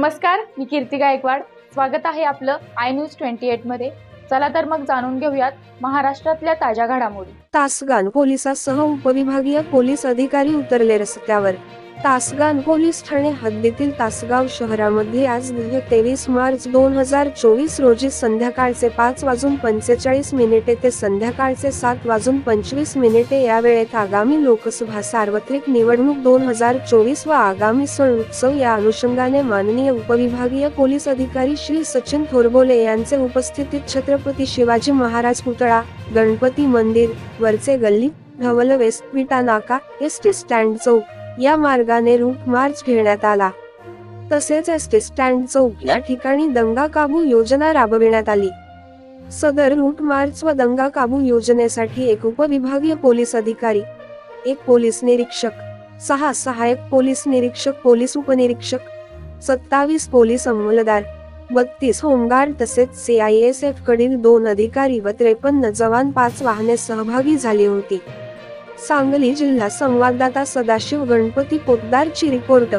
नमस्कार, मी कीर्ती गायकवाड। स्वागत आहे आपलं आय न्यूज 28 मध्ये। चला तर मग जाणून घेऊयात महाराष्ट्रातल्या ताज्या घडामोडी। तासगाव पोलिसासह उपविभागीय पोलीस अधिकारी उतरले रस्त्यावर। तासगाव पोलीस ठाणे हद्दीतील तासगाव शहरामध्ये आज 23 मार्च 2024 रोजी संध्याकाळचे 5:45 ते संध्याकाळचे 7:25 या वेळेत आगामी लोकसभा सार्वत्रिक निवडणूक 2024 व आगामी सण उत्सव या अनुषंगाने माननीय उपविभागीय पोलीस अधिकारी श्री सचिन थोरबोले यांचे उपस्थितीत छत्रपती शिवाजी महाराज पुतळा, गणपती मंदिर, वरचे गल्ली, धवल वेस्ट विटा नाका, एसटी स्टँड चौक या मार्गाने रूट मार्च घेण्यात आला। तसेच एसटी स्टँड चौक या ठिकाणी दंगा काबू योजना राबविण्यात आली। सदर रूट मार्च व दंगा काबू योजनेसाठी एक उपविभागीय पोलीस अधिकारी, एक पोलीस निरीक्षक, 6 सहाय्यक पोलीस निरीक्षक, पोलीस उपनिरीक्षक, 27 पोलीस अंमलदार, 32 होमगार्ड तसेच CISF कडील 2 अधिकारी व 53 जवान, 5 वाहने सहभागी झाली होती। सांगली जिल्हा संवाददाता सदाशिव गणपती पोतदारची रिपोर्ट।